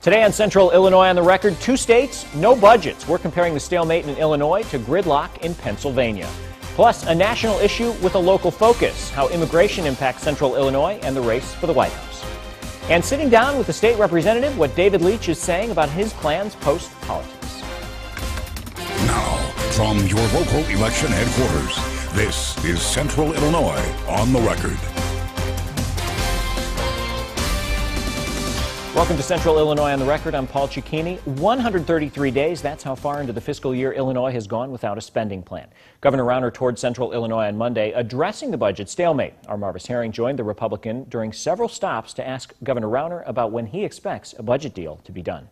Today on Central Illinois on the Record, 2 states, no budgets. We're comparing the stalemate in Illinois to gridlock in Pennsylvania. Plus, a national issue with a local focus, how immigration impacts Central Illinois and the race for the White House. And sitting down with the state representative, what David Leach is saying about his plans post-politics. Now, from your local election headquarters, this is Central Illinois on the Record. Welcome to Central Illinois on the Record. I'm Paul Cicchini. 133 days, that's how far into the fiscal year Illinois has gone without a spending plan. Governor Rauner toured Central Illinois on Monday, addressing the budget stalemate. Our Marvis Herring joined the Republican during several stops to ask Governor Rauner about when he expects a budget deal to be done.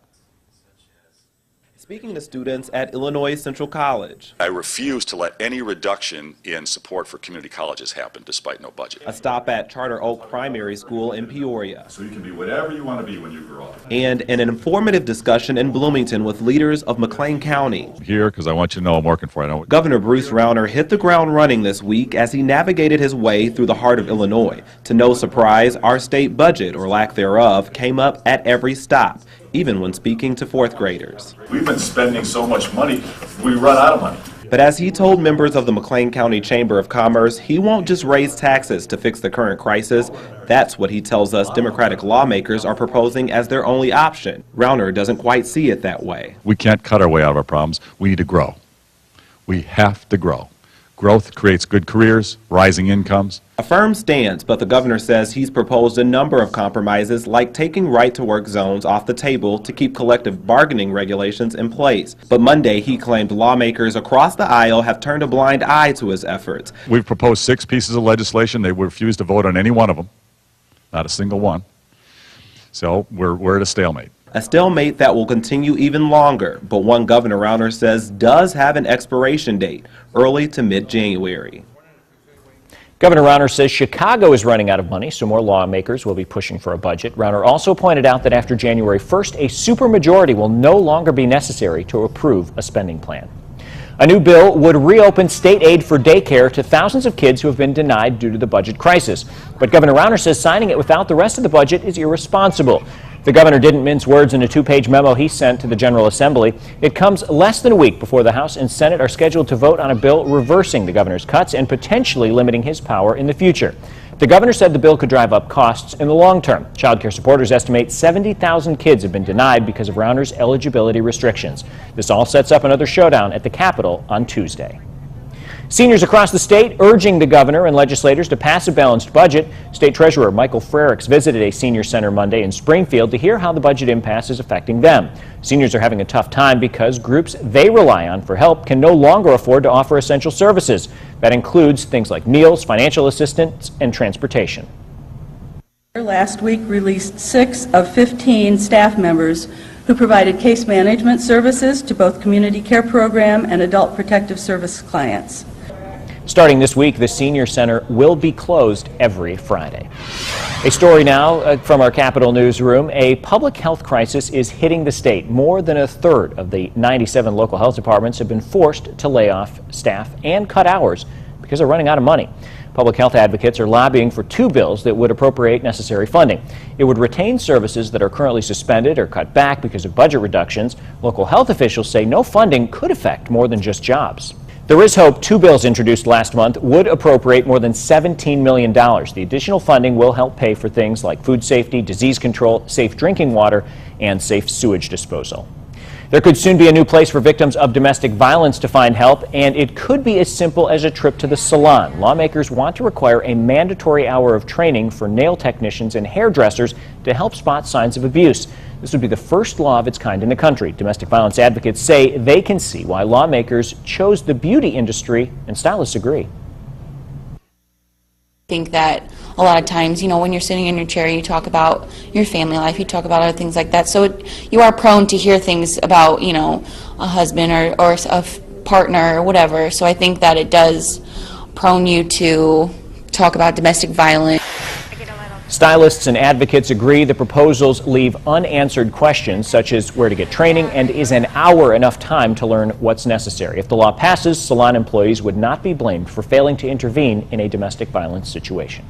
Speaking to students at Illinois Central College. I refuse to let any reduction in support for community colleges happen despite no budget. A stop at Charter Oak Primary School in Peoria. So you can be whatever you want to be when you grow up. And an informative discussion in Bloomington with leaders of McLean County. Here, because I want you to know I'm working for it. Governor Bruce Rauner hit the ground running this week as he navigated his way through the heart of Illinois. To no surprise, our state budget, or lack thereof, came up at every stop, even when speaking to fourth graders. We've been spending so much money, we run out of money. But as he told members of the McLean County Chamber of Commerce, he won't just raise taxes to fix the current crisis. That's what he tells us Democratic lawmakers are proposing as their only option. Rauner doesn't quite see it that way. We can't cut our way out of our problems. We need to grow. We have to grow. Growth creates good careers, rising incomes. A firm stance, but the governor says he's proposed a number of compromises, like taking right-to-work zones off the table to keep collective bargaining regulations in place. But Monday, he claimed lawmakers across the aisle have turned a blind eye to his efforts. We've proposed 6 pieces of legislation. They refused to vote on any one of them, not a single one. So we're at a stalemate. A stalemate that will continue even longer, but one Governor Rauner says does have an expiration date, early to mid-January. Governor Rauner says Chicago is running out of money, so more lawmakers will be pushing for a budget. Rauner also pointed out that after January 1st, a supermajority will no longer be necessary to approve a spending plan. A new bill would reopen state aid for daycare to thousands of kids who have been denied due to the budget crisis. But Governor Rauner says signing it without the rest of the budget is irresponsible. The governor didn't mince words in a 2-page memo he sent to the General Assembly. It comes less than a week before the House and Senate are scheduled to vote on a bill reversing the governor's cuts and potentially limiting his power in the future. The governor said the bill could drive up costs in the long term. Child care supporters estimate 70,000 kids have been denied because of Rauner's eligibility restrictions. This all sets up another showdown at the Capitol on Tuesday. Seniors across the state urging the governor and legislators to pass a balanced budget. State Treasurer Michael Frericks visited a senior center Monday in Springfield to hear how the budget impasse is affecting them. Seniors are having a tough time because groups they rely on for help can no longer afford to offer essential services. That includes things like meals, financial assistance, and transportation. Last week released 6 of 15 staff members who provided case management services to both community care program and adult protective service clients. Starting this week, the senior center will be closed every Friday. A story now from our Capitol newsroom. A public health crisis is hitting the state. More than a third of the 97 local health departments have been forced to lay off staff and cut hours because they're running out of money. Public health advocates are lobbying for 2 bills that would appropriate necessary funding. It would retain services that are currently suspended or cut back because of budget reductions. Local health officials say no funding could affect more than just jobs. There is hope. 2 bills introduced last month would appropriate more than $17 million. The additional funding will help pay for things like food safety, disease control, safe drinking water, and safe sewage disposal. There could soon be a new place for victims of domestic violence to find help, and it could be as simple as a trip to the salon. Lawmakers want to require a mandatory hour of training for nail technicians and hairdressers to help spot signs of abuse. This would be the first law of its kind in the country. Domestic violence advocates say they can see why lawmakers chose the beauty industry, and stylists agree. I think that a lot of times, when you're sitting in your chair, you talk about your family life, you talk about other things like that. So you are prone to hear things about, a husband or a partner or whatever. So I think that it does prone you to talk about domestic violence. Stylists and advocates agree the proposals leave unanswered questions such as where to get training and is an hour enough time to learn what's necessary. If the law passes, salon employees would not be blamed for failing to intervene in a domestic violence situation.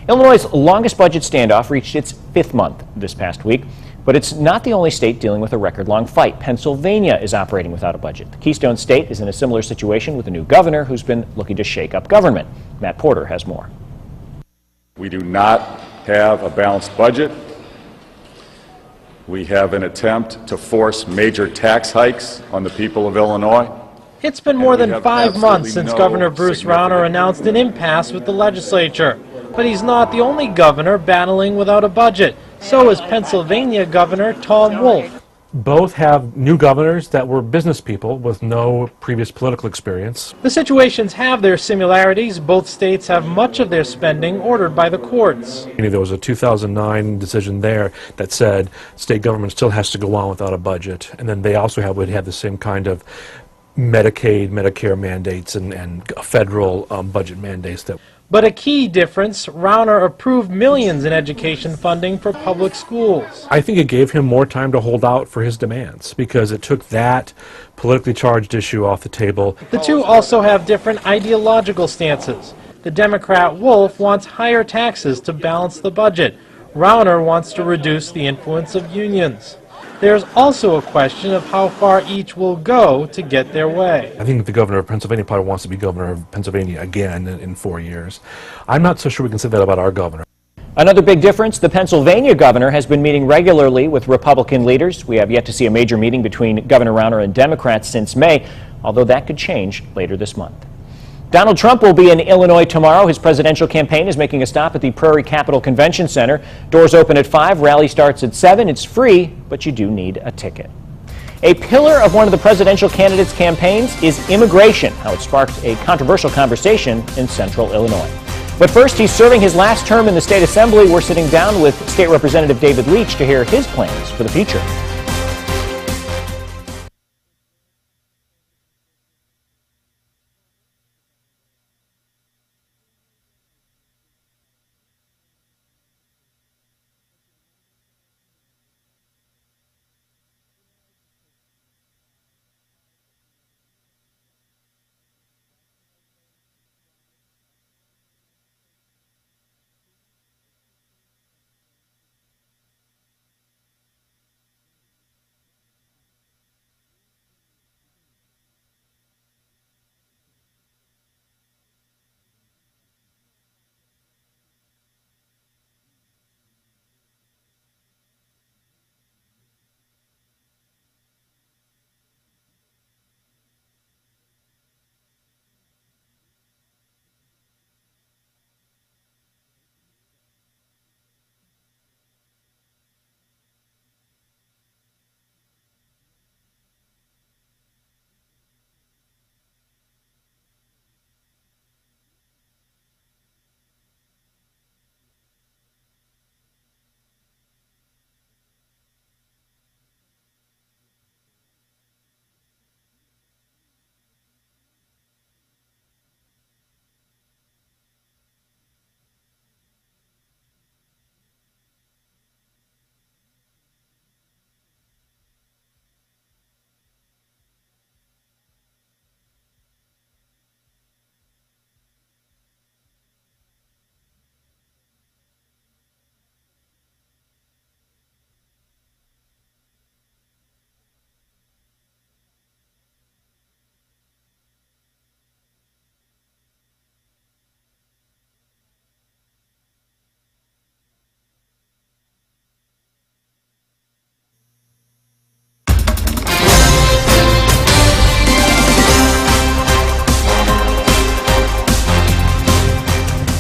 Illinois' longest budget standoff reached its 5th month this past week. But it's not the only state dealing with a record-long fight. Pennsylvania is operating without a budget. The Keystone State is in a similar situation with a new governor who's been looking to shake up government. Matt Porter has more. We do not have a balanced budget. We have an attempt to force major tax hikes on the people of Illinois. It's been more than 5 months since Governor Bruce Rauner announced an impasse with the legislature. But he's not the only governor battling without a budget. So is Pennsylvania Governor Tom Wolf. Both have new governors that were business people with no previous political experience. The situations have their similarities. Both states have much of their spending ordered by the courts. There was a 2009 decision there that said state government still has to go on without a budget. And then they also would have the same kind of Medicaid, Medicare mandates and federal budget mandates. But a key difference, Rauner approved millions in education funding for public schools. I think it gave him more time to hold out for his demands because it took that politically charged issue off the table. The two also have different ideological stances. The Democrat Wolf wants higher taxes to balance the budget. Rauner wants to reduce the influence of unions. There's also a question of how far each will go to get their way. I think the governor of Pennsylvania probably wants to be governor of Pennsylvania again in 4 years. I'm not so sure we can say that about our governor. Another big difference, the Pennsylvania governor has been meeting regularly with Republican leaders. We have yet to see a major meeting between Governor Rauner and Democrats since May, although that could change later this month. Donald Trump will be in Illinois tomorrow. His presidential campaign is making a stop at the Prairie Capitol Convention Center. Doors open at 5, rally starts at 7. It's free, but you do need a ticket. A pillar of one of the presidential candidates' campaigns is immigration, how it sparked a controversial conversation in central Illinois. But first, he's serving his last term in the state assembly. We're sitting down with State Representative David Leach to hear his plans for the future.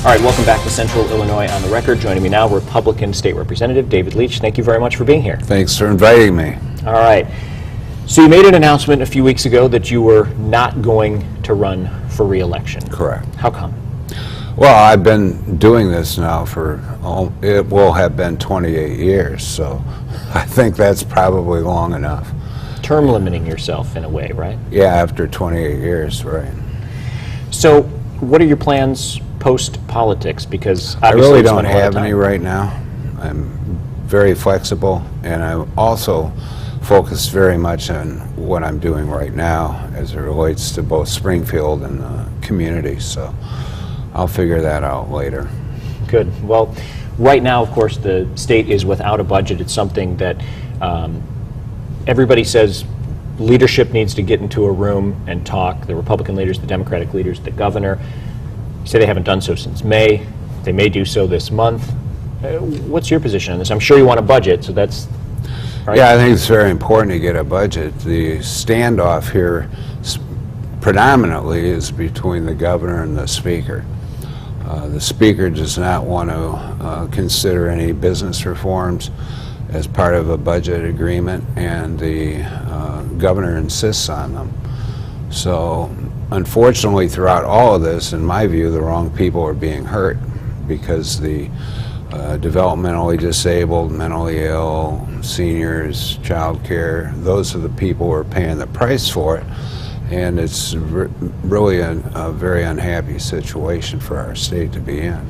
All right, welcome back to Central Illinois on the Record. Joining me now, Republican State Representative David Leach. Thank you very much for being here. Thanks for inviting me. All right. So you made an announcement a few weeks ago that you were not going to run for re-election. Correct. How come? Well, I've been doing this now for, it will have been 28 years, so I think that's probably long enough. Term limiting yourself in a way, right? Yeah, after 28 years, right. So what are your plans post-politics? Because I obviously really don't have any right now. I'm very flexible, and I'm also focused very much on what I'm doing right now as it relates to both Springfield and the community, so I'll figure that out later. Good. Well, Right now, of course, the state is without a budget. It's something that everybody says leadership needs to get into a room and talk. The Republican leaders, the Democratic leaders, the governor say they haven't done so since May. They may do so this month. What's your position on this? I'm sure you want a budget, so that's right. Yeah, I think it's very important to get a budget. The standoff here predominantly is between the governor and the speaker. The speaker does not want to consider any business reforms as part of a budget agreement, and the governor insists on them. So unfortunately, throughout all of this, in my view, the wrong people are being hurt, because the developmentally disabled, mentally ill, seniors, child care, those are the people who are paying the price for it. And it's really a very unhappy situation for our state to be in.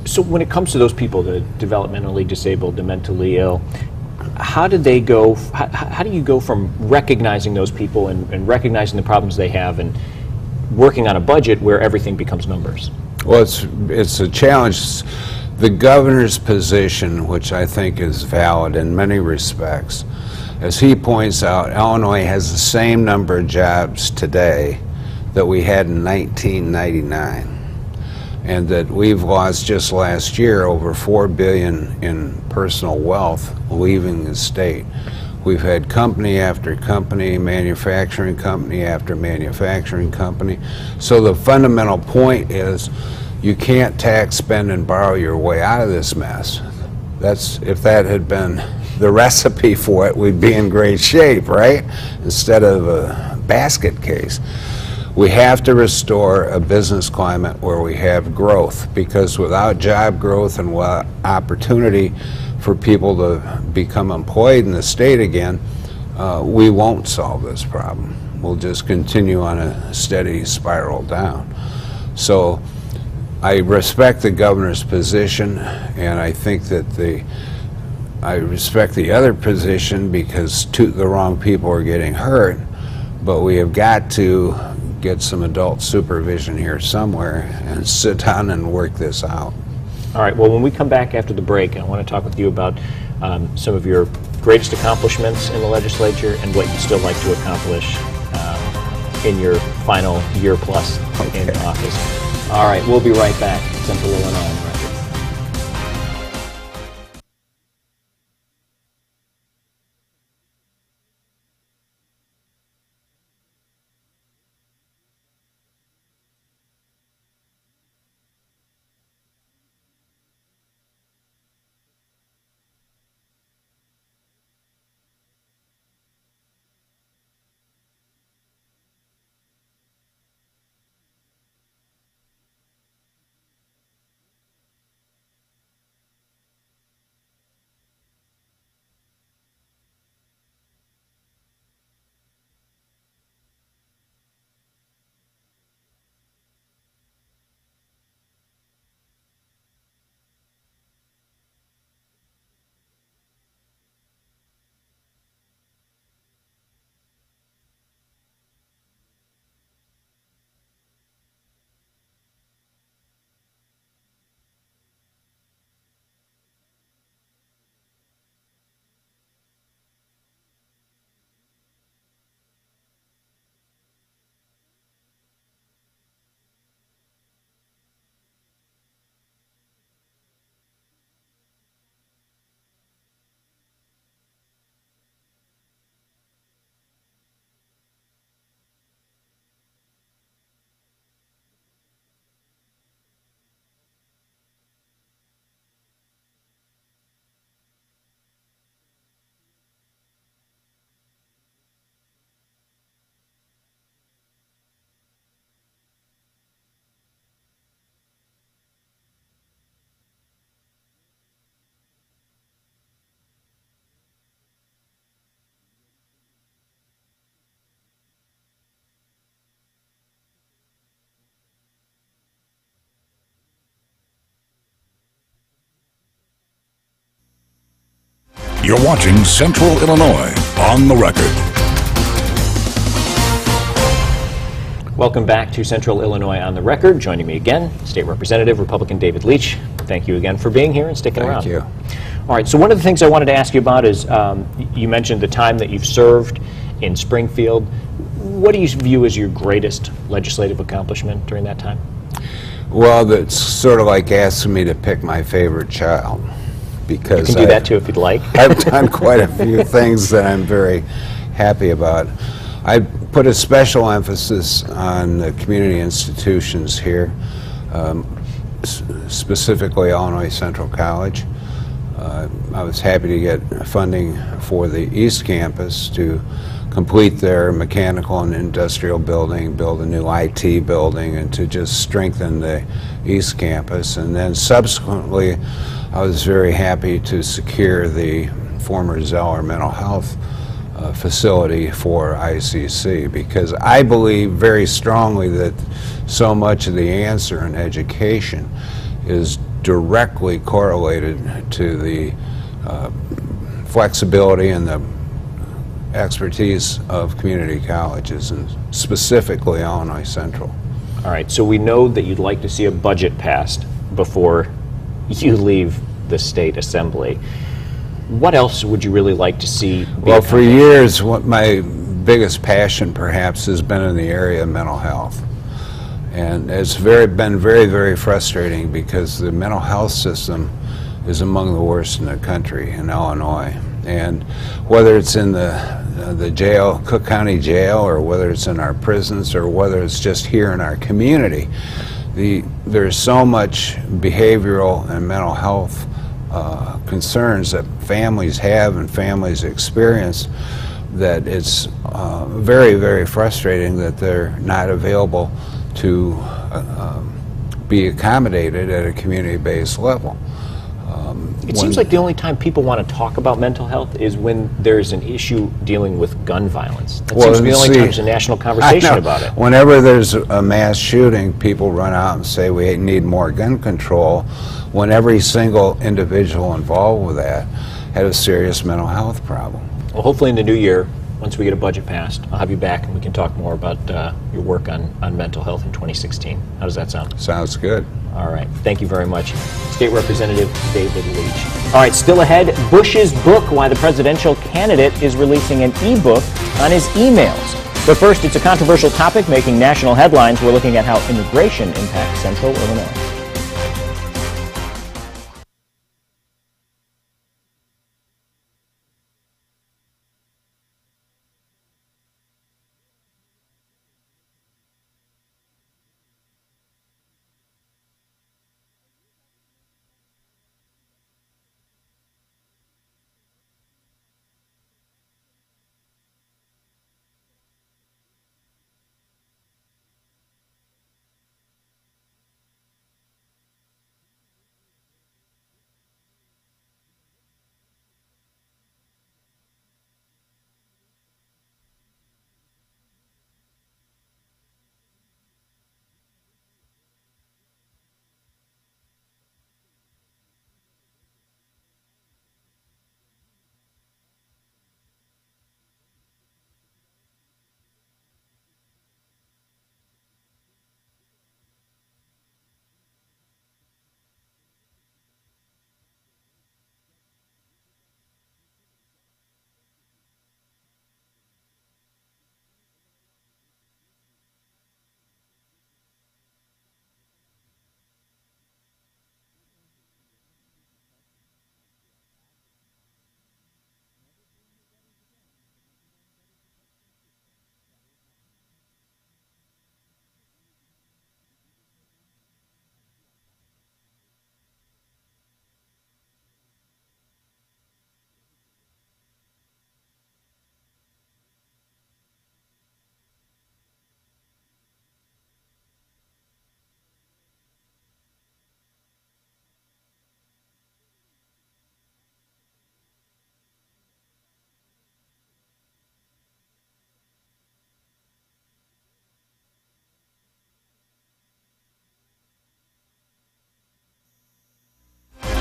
So when it comes to those people, the developmentally disabled, the mentally ill, how do they go? How do you go from recognizing those people and recognizing the problems they have and working on a budget where everything becomes numbers? Well, it's a challenge. The governor's position, which I think is valid in many respects, as he points out, Illinois has the same number of jobs today that we had in 1999, and that we've lost just last year over $4 billion in personal wealth leaving the state. We've had company after company, manufacturing company after manufacturing company. So the fundamental point is you can't tax, spend, and borrow your way out of this mess. If that had been the recipe for it, we'd be in great shape, right? Instead of a basket case. We have to restore a business climate where we have growth, because without job growth and opportunity for people to become employed in the state again, we won't solve this problem. We'll just continue on a steady spiral down. So I respect the governor's position, and I think that I respect the other position, because the wrong people are getting hurt, but we have got to get some adult supervision here somewhere and sit down and work this out. All right, well, when we come back after the break, I want to talk with you about some of your greatest accomplishments in the legislature and what you'd still like to accomplish in your final year plus in office. All right, we'll be right back. Central Illinois on the Record. You're watching Central Illinois on the Record. Welcome back to Central Illinois on the Record. Joining me again, State Representative Republican David Leach. Thank you again for being here and sticking around. Thank you. All right, so one of the things I wanted to ask you about is you mentioned the time that you've served in Springfield. What do you view as your greatest legislative accomplishment during that time? Well, that's sort of like asking me to pick my favorite child, because You can do that too if you'd like. I've done quite a few things that I'm very happy about. I put a special emphasis on the community institutions here, specifically Illinois Central College. I was happy to get funding for the East Campus to complete their mechanical and industrial building, build a new IT building, and to just strengthen the East Campus. And then subsequently, I was very happy to secure the former Zeller Mental Health facility for ICC, because I believe very strongly that so much of the answer in education is directly correlated to the flexibility and the expertise of community colleges, and specifically Illinois Central. All right, so we know that you'd like to see a budget passed before you leave the state assembly. What else would you really like to see? Well, for years, what my biggest passion perhaps has been in the area of mental health. And it's been very, very frustrating, because the mental health system is among the worst in the country in Illinois. And whether it's in the jail, Cook County Jail, or whether it's in our prisons, or whether it's just here in our community, there's so much behavioral and mental health concerns that families have and families experience, that it's very, very frustrating that they're not available to be accommodated at a community-based level. It seems like the only time people want to talk about mental health is when there's an issue dealing with gun violence. That seems to be the only time there's a national conversation about it. Whenever there's a mass shooting, people run out and say we need more gun control, when every single individual involved with that had a serious mental health problem. Well, hopefully in the new year, once we get a budget passed, I'll have you back and we can talk more about your work on mental health in 2016. How does that sound? Sounds good. All right. Thank you very much. State Representative David Leach. All right, still ahead, Bush's book, Why the Presidential Candidate is Releasing an e-book on his emails. But first, it's a controversial topic making national headlines. We're looking at how immigration impacts Central Illinois.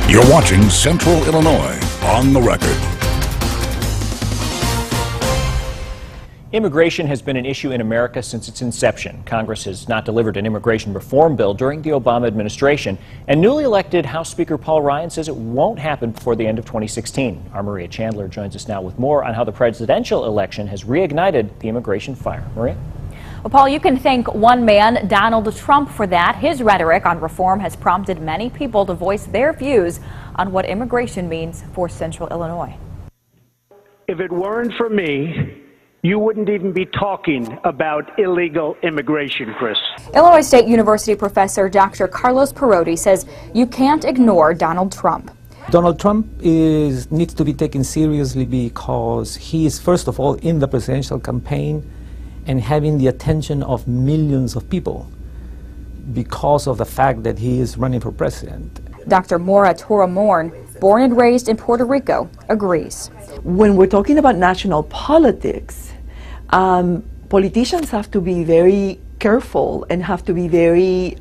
You're watching Central Illinois on the Record. Immigration has been an issue in America since its inception. Congress has not delivered an immigration reform bill during the Obama administration, and newly elected House Speaker Paul Ryan says it won't happen before the end of 2016. Our Maria Chandler joins us now with more on how the presidential election has reignited the immigration fire. Maria? Well, Paul, you can thank one man, Donald Trump, for that. His rhetoric on reform has prompted many people to voice their views on what immigration means for Central Illinois. If it weren't for me, you wouldn't even be talking about illegal immigration, Chris. Illinois State University professor Dr. Carlos Perotti says you can't ignore Donald Trump. Donald Trump needs to be taken seriously because he is, first of all, in the presidential campaign and having the attention of millions of people because of the fact that he is running for president. Dr. Maura Torramorn, born and raised in Puerto Rico, agrees. When we're talking about national politics, politicians have to be very careful and have to be very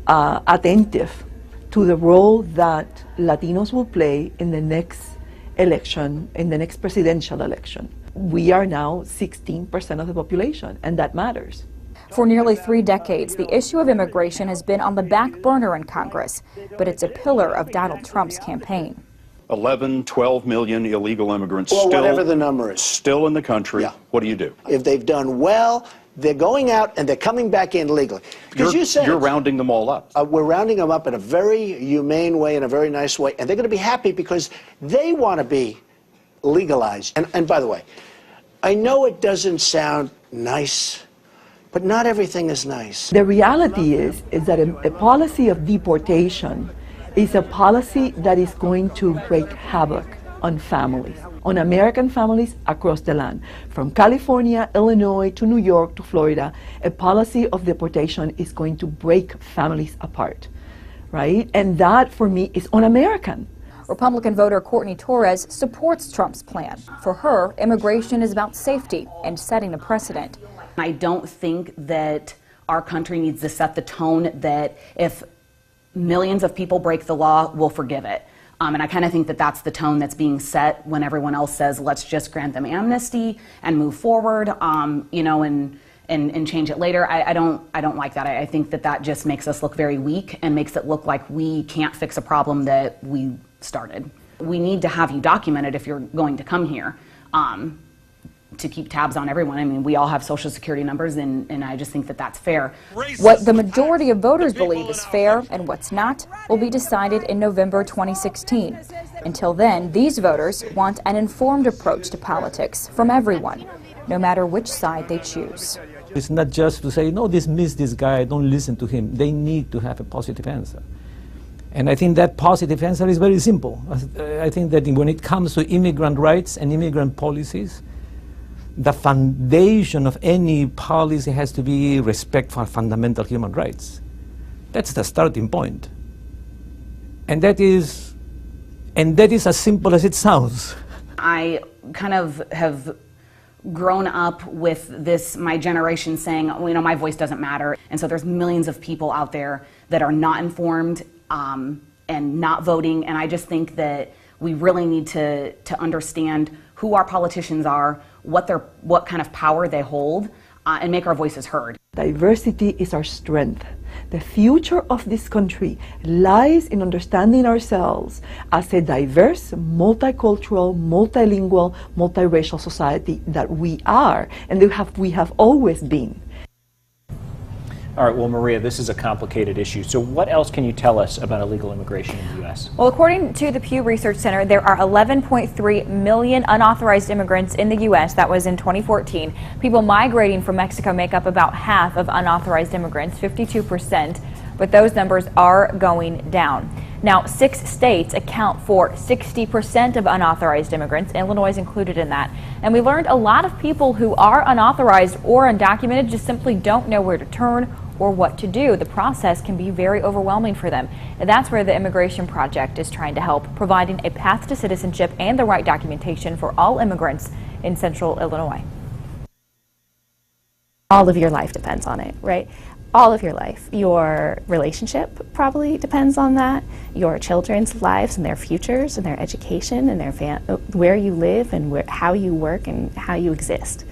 attentive to the role that Latinos will play in the next election, in the next presidential election. We are now 16% of the population, and that matters. For nearly 3 decades, the issue of immigration has been on the back burner in Congress, but it's a pillar of Donald Trump's campaign. 11, 12 million illegal immigrants well, still, whatever the number is. Still in the country. Yeah. What do you do? If they've done well, they're going out and they're coming back in legally. Because you said you're rounding them all up. We're rounding them up in a very humane way, in a very nice way, and they're going to be happy because they want to be legalized. And by the way, I know it doesn't sound nice, but not everything is nice. The reality is that a policy of deportation is a policy that is going to wreak havoc on families, on American families across the land. From California, Illinois, to New York, to Florida, a policy of deportation is going to break families apart, right? And that, for me, is un-American. Republican voter Courtney Torres supports Trump's plan. For her, immigration is about safety and setting a precedent. I don't think that our country needs to set the tone that if millions of people break the law, we'll forgive it. And I kind of think that that's the tone that's being set when everyone else says, let's just grant them amnesty and move forward, you know, and change it later. I don't like that. I think that that just makes us look very weak and makes it look like we can't fix a problem that we started. We need to have you documented if you're going to come here. To keep tabs on everyone. I mean, we all have social security numbers, and I just think that that's fair. What the majority of voters believe is fair and what's not will be decided in November 2016. Until then, these voters want an informed approach to politics from everyone, no matter which side they choose. It's not just to say, no, dismiss this guy, don't listen to him. They need to have a positive answer. And I think that positive answer is very simple. I think that when it comes to immigrant rights and immigrant policies, the foundation of any policy has to be respect for fundamental human rights. That's the starting point. And that is as simple as it sounds. I kind of have grown up with this, my generation saying, well, you know, my voice doesn't matter. And so there's millions of people out there that are not informed and not voting. And I just think that we really need to understand who our politicians are, what kind of power they hold, and make our voices heard. Diversity is our strength. The future of this country lies in understanding ourselves as a diverse, multicultural, multilingual, multiracial society that we are, and we have always been. All right, well, Maria, this is a complicated issue. So what else can you tell us about illegal immigration in the U.S.? Well, according to the Pew Research Center, there are 11.3 million unauthorized immigrants in the U.S. That was in 2014. People migrating from Mexico make up about half of unauthorized immigrants, 52%, but those numbers are going down. Now, 6 states account for 60% of unauthorized immigrants. Illinois is included in that. And we learned a lot of people who are unauthorized or undocumented just simply don't know where to turn or what to do. The process can be very overwhelming for them. And that's where the Immigration Project is trying to help, providing a path to citizenship and the right documentation for all immigrants in Central Illinois. All of your life depends on it, right? all of your life. Your relationship probably depends on that. Your children's lives and their futures and their education and their where you live and how you work and how you exist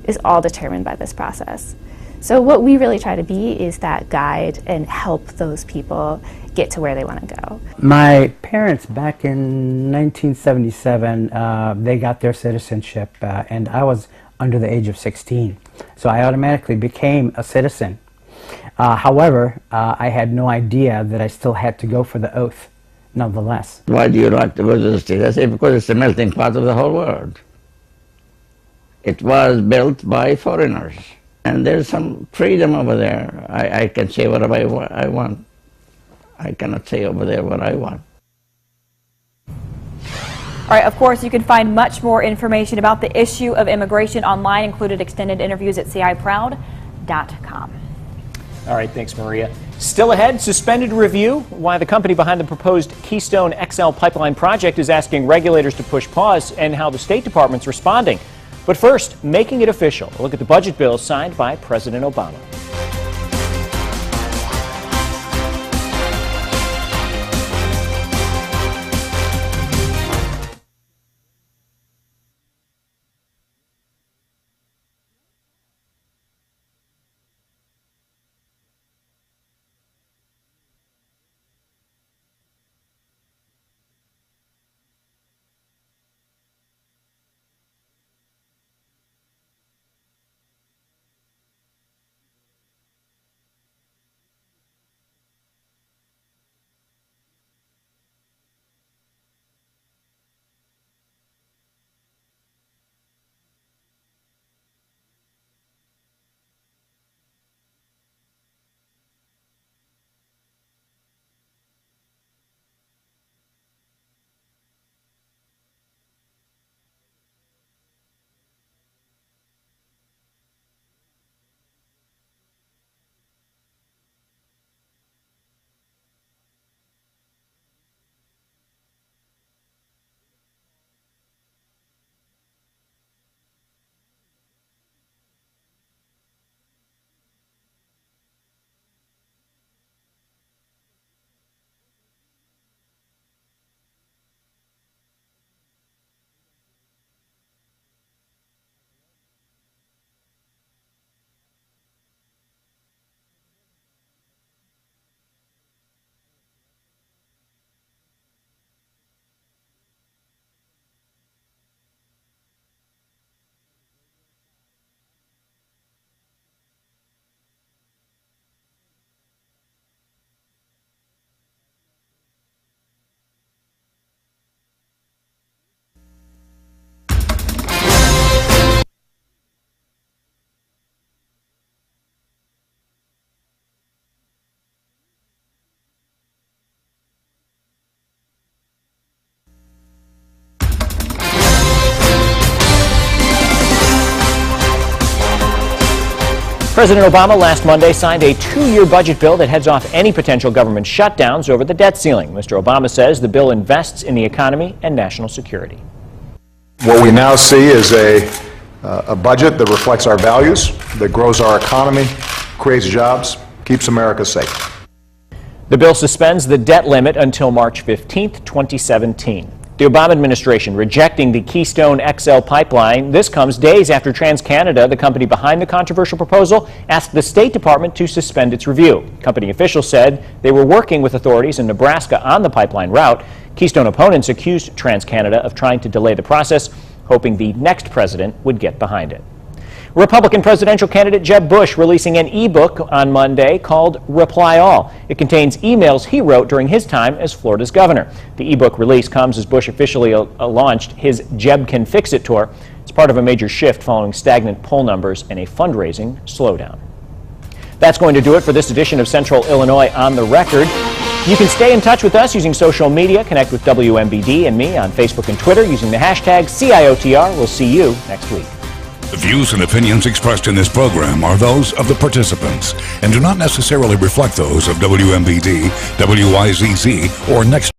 is all determined by this process. So what we really try to be is that guide and help those people get to where they want to go. My parents back in 1977, they got their citizenship and I was under the age of 16. So I automatically became a citizen. However, I had no idea that I still had to go for the oath, nonetheless. Why do you like to go to the state? I say because it's the melting pot of the whole world. It was built by foreigners. And there's some freedom over there. I can say whatever I want. I cannot say over there what I want. All right, of course, you can find much more information about the issue of immigration online, included extended interviews at ciproud.com. All right, thanks, Maria. Still ahead, suspended review, why the company behind the proposed Keystone XL pipeline project is asking regulators to push pause, and how the State Department's responding. But first, making it official. A look at the budget bill signed by President Obama. President Obama last Monday signed a 2-year budget bill that heads off any potential government shutdowns over the debt ceiling. Mr. Obama says the bill invests in the economy and national security. What we now see is a budget that reflects our values, that grows our economy, creates jobs, keeps America safe. The bill suspends the debt limit until March 15, 2017. The Obama administration rejecting the Keystone XL pipeline. This comes days after TransCanada, the company behind the controversial proposal, asked the State Department to suspend its review. Company officials said they were working with authorities in Nebraska on the pipeline route. Keystone opponents accused TransCanada of trying to delay the process, hoping the next president would get behind it. Republican presidential candidate Jeb Bush releasing an e-book on Monday called Reply All. It contains emails he wrote during his time as Florida's governor. The e-book release comes as Bush officially launched his Jeb Can Fix It tour. It's part of a major shift following stagnant poll numbers and a fundraising slowdown. That's going to do it for this edition of Central Illinois on the Record. You can stay in touch with us using social media. Connect with WMBD and me on Facebook and Twitter using the hashtag CIOTR. We'll see you next week. The views and opinions expressed in this program are those of the participants and do not necessarily reflect those of WMBD, WYZZ, or Next.